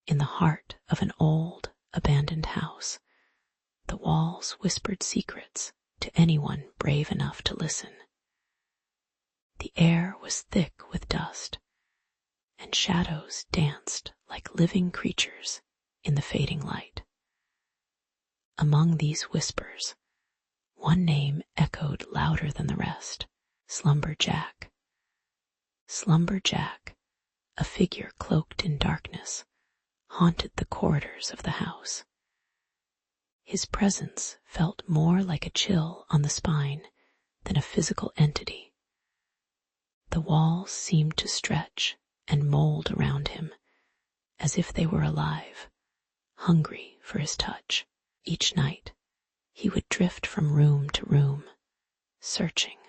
In the heart of an old, abandoned house, the walls whispered secrets to anyone brave enough to listen. The air was thick with dust, and shadows danced like living creatures in the fading light. Among these whispers, one name echoed louder than the rest: Slumber Jack. Slumber Jack, a figure cloaked in darkness, haunted the corridors of the house. His presence felt more like a chill on the spine than a physical entity. The walls seemed to stretch and mold around him as if they were alive, hungry for his touch. Each night, he would drift from room to room, searching,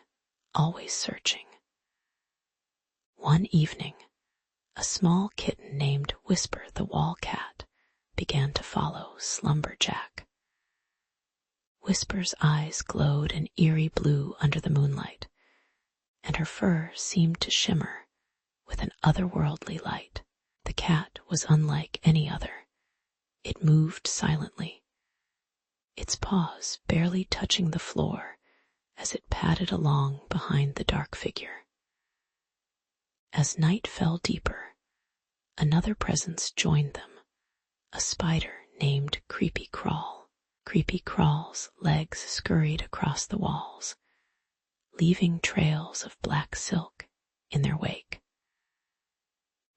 always searching. One evening, a small kitten named Whisper the Wall Cat began to follow Slumber Jack. Whisper's eyes glowed an eerie blue under the moonlight, and her fur seemed to shimmer with an otherworldly light. The cat was unlike any other. It moved silently, its paws barely touching the floor as it padded along behind the dark figure. As night fell deeper, another presence joined them, a spider named Creepy Crawl. Creepy Crawl's legs scurried across the walls, leaving trails of black silk in their wake.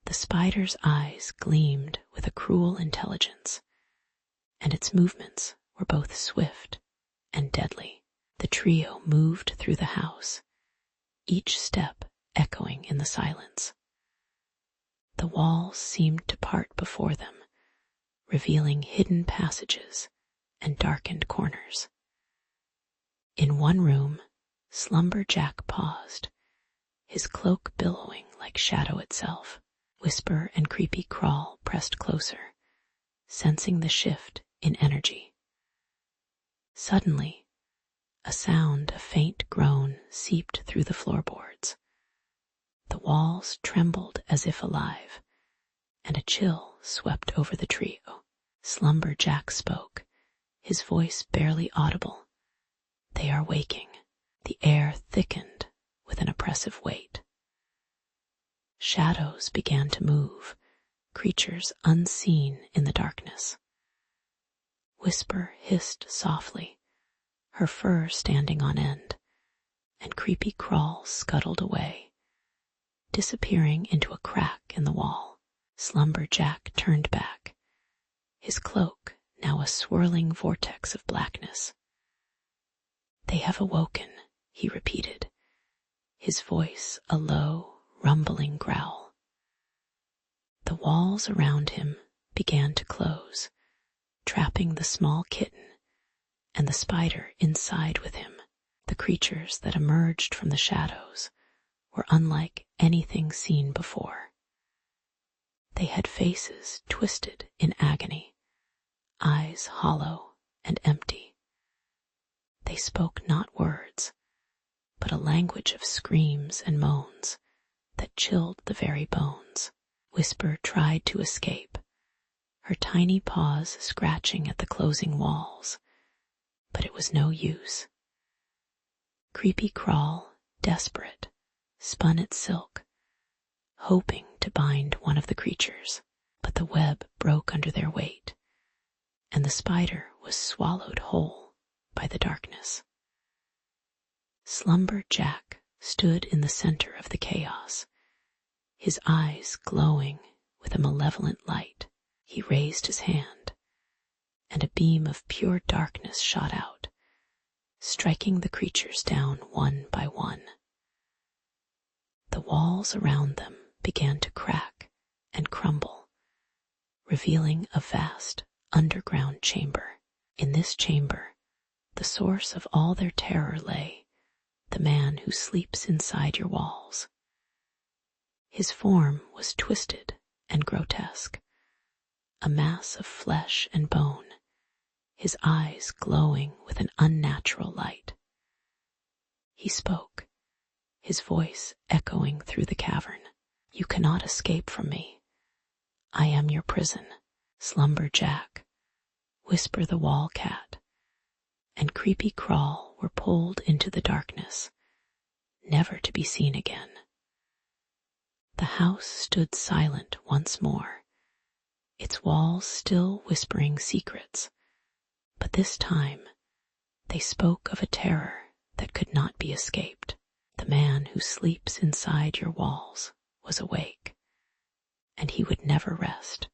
The spider's eyes gleamed with a cruel intelligence, and its movements were both swift and deadly. The trio moved through the house, each step echoing in the silence. The walls seemed to part before them, revealing hidden passages and darkened corners. In one room, Slumber Jack paused, his cloak billowing like shadow itself. Whisper and Creepy Crawl pressed closer, sensing the shift in energy. Suddenly, a sound, a faint groan, seeped through the floorboards. The walls trembled as if alive, and a chill swept over the trio. Slumber Jack spoke, his voice barely audible. "They are waking." The air thickened with an oppressive weight. Shadows began to move, creatures unseen in the darkness. Whisper hissed softly, her fur standing on end, and Creepy Crawl scuttled away, disappearing into a crack in the wall. Slumber Jack turned back, his cloak now a swirling vortex of blackness. "They have awoken," he repeated, his voice a low, rumbling growl. The walls around him began to close, trapping the small kitten and the spider inside with him. The creatures that emerged from the shadows were unlike anything seen before. They had faces twisted in agony, eyes hollow and empty. They spoke not words, but a language of screams and moans that chilled the very bones. Whisper tried to escape, her tiny paws scratching at the closing walls, but it was no use. Creepy Crawl, desperate, spun its silk, hoping to bind one of the creatures, but the web broke under their weight, and the spider was swallowed whole by the darkness. Slumber Jack stood in the center of the chaos, his eyes glowing with a malevolent light. He raised his hand, and a beam of pure darkness shot out, striking the creatures down one by one. The walls around them began to crack and crumble, revealing a vast underground chamber. In this chamber, the source of all their terror lay, the man who sleeps inside your walls. His form was twisted and grotesque, a mass of flesh and bone, his eyes glowing with an unnatural light. He spoke, his voice echoing through the cavern. "You cannot escape from me. I am your prison." Slumber Jack, Whisper the Wall Cat, and Creepy Crawl were pulled into the darkness, never to be seen again. The house stood silent once more, its walls still whispering secrets, but this time they spoke of a terror that could not be escaped. The man who sleeps inside your walls was awake, and he would never rest